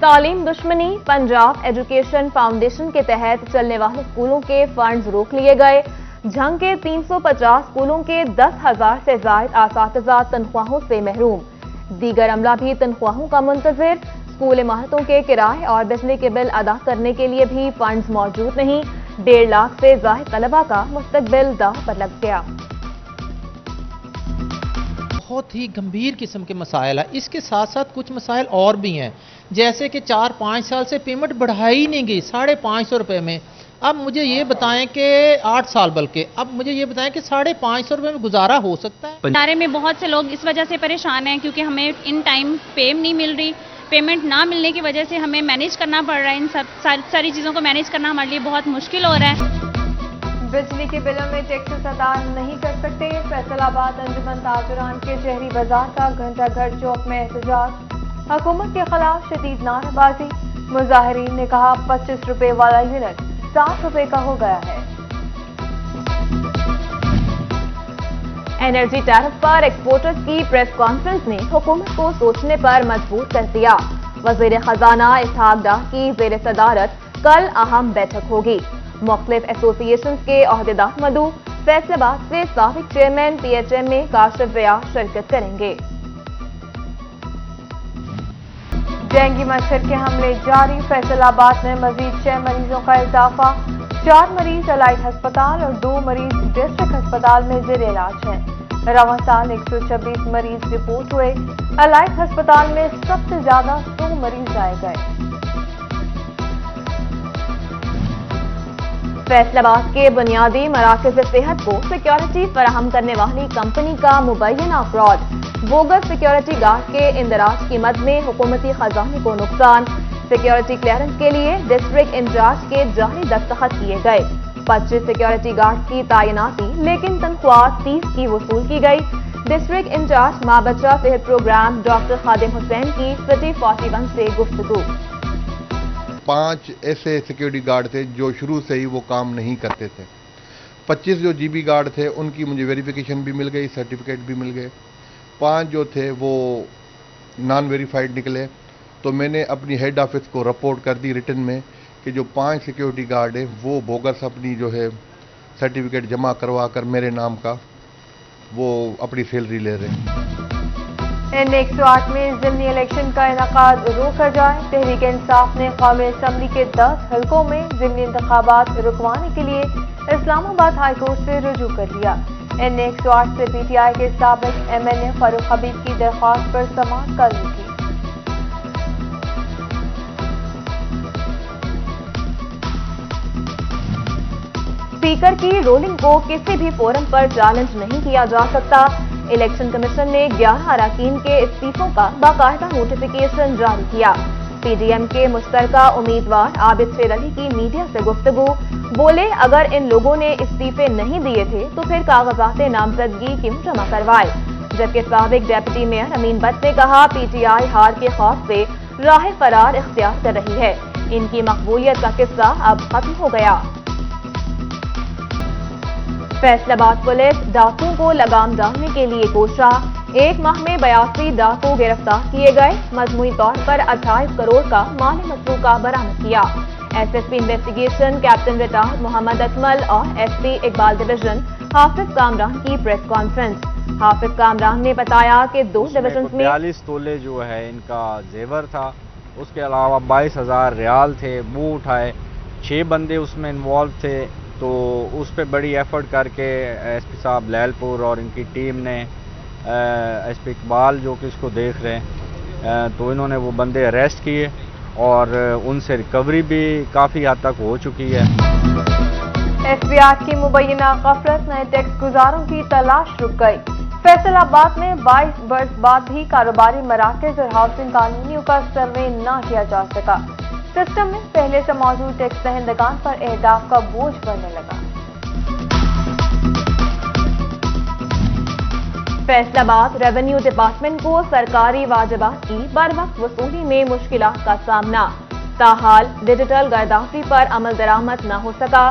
تعلیم دشمنی Punjab education foundation کے تحت چلنے والے اسکولوں کے فنڈز روک لیے گئے۔ جھنگ کے 350 اسکولوں کے 10,000 سے زائد اساتذہ تنخواہوں سے محروم۔ دیگر عملہ بھی تنخواہوں کا منتظر۔ اسکول عمارتوں کے کرائے اور بجلی کے بل ادا کرنے کے لیے بھی فنڈز موجود نہیں۔ 1.5 لاکھ سے زائد طلبہ کا مستقبل داؤ پر لگ گیا۔ بہت ہی گمبھیر قسم کے مسائل ہیں۔ اس کے ساتھ ساتھ کچھ مسائل اور بھی ہیں، جیسے کہ 4-5 سال سے پیمنٹ بڑھائی نہیں گئی 550 روپے میں۔ اب مجھے یہ بتائیں کہ 8 سال بلکہ اب مجھے یہ بتائیں کہ 550 روپے میں گزارا ہو سکتا ہے؟ ادارے میں بہت سے لوگ اس وجہ سے پریشان ہیں کیونکہ ہمیں ان ٹائم پے نہیں مل رہی۔ پیمنٹ نہ ملنے کی وجہ سے ہمیں مینیج کرنا پڑ رہا ہے، ان ساری چیزوں کو مینیج کرنا ہمارے لیے بہت مشکل ہو رہا ہے۔ بجلی کے بلوں میں ٹیکسز ادا نہیں کر سکتے۔ فیصل آباد انجمن تاجران کے شہری بازار کا گھنٹہ گھر چوک میں احتجاج۔ حکومت کے خلاف شدید نعرہ بازی۔ مظاہرین نے کہا 25 روپے والا یونٹ 60 روپے کا ہو گیا ہے۔ انرجی ٹیرف پر ایکسپورٹرز کی پریس کانفرنس نے حکومت کو سوچنے پر مجبور کر دیا۔ وزیر خزانہ اسحاق ڈار کی زیر صدارت کل اہم بیٹھک ہوگی۔ مختلف ایسوسی ایشنز کے عہدیدار مدعو۔ فیصل آباد سے سابق چیئرمین پی ایچ ایم میں کاشف ریاض شرکت کریں گے۔ ڈینگی مچھر کے حملے جاری۔ فیصل آباد میں مزید 6 مریضوں کا اضافہ۔ 4 مریض الائٹ ہسپتال اور 2 مریض ڈسٹرکٹ ہسپتال میں زیر علاج ہیں۔ رواں سال 126 مریض رپورٹ ہوئے۔ الائٹ ہسپتال میں سب سے زیادہ 100 مریض آئے گئے۔ فیصل آباد کے بنیادی مراکز صحت کو سیکیورٹی فراہم کرنے والی کمپنی کا مبینہ فراڈ۔ بوگس سیکیورٹی گارڈ کے اندراج کی مد میں حکومتی خزانے کو نقصان۔ سیکیورٹی کلیئرنس کے لیے ڈسٹرکٹ انچارج کے جعلی دستخط کیے گئے۔ 25 سیکیورٹی گارڈ کی تعیناتی لیکن تنخواہ 30 کی وصول کی گئی۔ ڈسٹرکٹ انچارج ماں بچہ صحت پروگرام ڈاکٹر خادم حسین کی سٹی 41 سے گفتگو۔ 5 ایسے سیکیورٹی گارڈ تھے جو شروع سے ہی وہ کام نہیں کرتے تھے۔ 25 جو جی بی گارڈ تھے ان کی مجھے ویریفیکیشن بھی مل گئی، سرٹیفکیٹ بھی مل گئے۔ 5 جو تھے وہ نان ویریفائڈ نکلے، تو میں نے اپنی ہیڈ آفس کو رپورٹ کر دی ریٹن میں کہ جو 5 سیکیورٹی گارڈ ہیں وہ بوگس اپنی جو ہے سرٹیفکیٹ جمع کروا کر میرے نام کا وہ اپنی سیلری لے رہے ہیں۔ N108 میں ضمنی الیکشن کا انعقاد روکا جائے۔ تحریک انصاف نے قومی اسمبلی کے 10 حلقوں میں ضمنی انتخابات رکوانے کے لیے اسلام آباد ہائی کورٹ سے رجوع کر لیا۔ N108 سے پی ٹی آئی کے سابق ایم این اے فاروق حبیب کی درخواست پر سماعت کر لی تھی۔ اسپیکر کی رولنگ کو کسی بھی فورم پر چیلنج نہیں کیا جا سکتا۔ الیکشن کمیشن نے 11 اراکین کے استعفوں کا باقاعدہ نوٹیفیکیشن جاری کیا۔ پی ڈی ایم کے مشترکہ امیدوار عابد شیر علی کی میڈیا سے گفتگو۔ بولے اگر ان لوگوں نے استعفے نہیں دیے تھے تو پھر کاغذات نامزدگی کیوں جمع کروائے؟ جبکہ سابق ڈیپٹی میئر امین بٹ نے کہا پی ٹی آئی ہار کے خوف سے راہ فرار اختیار کر رہی ہے۔ ان کی مقبولیت کا قصہ اب ختم ہو گیا۔ فیصل آباد پولیس ڈاکوؤں کو لگام ڈالنے کے لیے کوشاں۔ 1 ماہ میں 82 ڈاکو گرفتار کیے گئے۔ مجموعی طور پر 28 کروڑ کا مالی مسروقہ برآمد کیا۔ S S P investigation captain retired محمد اکمل اور ایس پی اقبال ڈویژن حافظ کامران کی پریس کانفرنس۔ حافظ کامران نے بتایا کہ 2 ڈویژنز میں 42 تولے جو ہے ان کا زیور تھا، اس کے علاوہ 22,000 ریال تھے، وہ اٹھائے۔ 6 بندے اس میں انوالو تھے، تو اس پہ بڑی ایفرٹ کر کے ایس پی صاحب لیل پور اور ان کی ٹیم نے ایس پی اقبال جو کہ اس کو دیکھ رہے ہیں، تو انہوں نے وہ بندے اریسٹ کیے اور ان سے ریکوری بھی کافی حد تک ہو چکی ہے۔ ایف بی آر کی مبینہ غفلت نئے ٹیکس گزاروں کی تلاش رک گئی۔ فیصل آباد میں 22 برس بعد بھی کاروباری مراکز اور ہاؤسنگ کالونیوں کا سروے نہ کیا جا سکا۔ سسٹم میں پہلے سے موجود ٹیکس دہندگان پر اہداف کا بوجھ بڑھنے لگا۔ فیصل آباد ریونیو ڈپارٹمنٹ کو سرکاری واجبات کی بر وقت وصولی میں مشکلات کا سامنا۔ تاحال ڈیجیٹل گردافی پر عمل درآمد نہ ہو سکا۔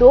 $2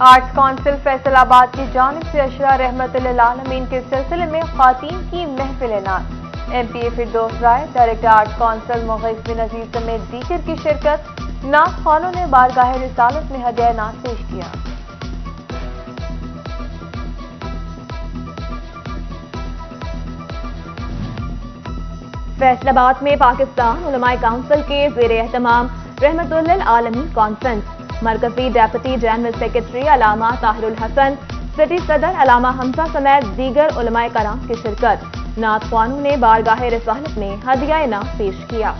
آرٹس کونسل فیصل آباد کی جانب سے عشرہ رحمت للعالمین کے سلسلے میں خواتین کی محفل انعقاد۔ ایم پی اے فردوس رائے، ڈائریکٹر آرٹس کونسل مغیث بن عزیز سمیت دیگر کی شرکت۔ نعت خوانوں نے بارگاہ رسالت میں ہدیہ نعت پیش کیا۔ فیصل آباد میں پاکستان علماء کونسل کے زیر اہتمام رحمت للعالمین کانفرنس، مرکزی ڈیپٹی جنرل سیکرٹری علامہ طاہر الحسن، سٹی صدر علامہ حمزہ سمیت دیگر علماء کرام کی شرکت۔ نعت خوانوں نے بارگاہ رسالت میں ہدیہ نعت پیش کیا۔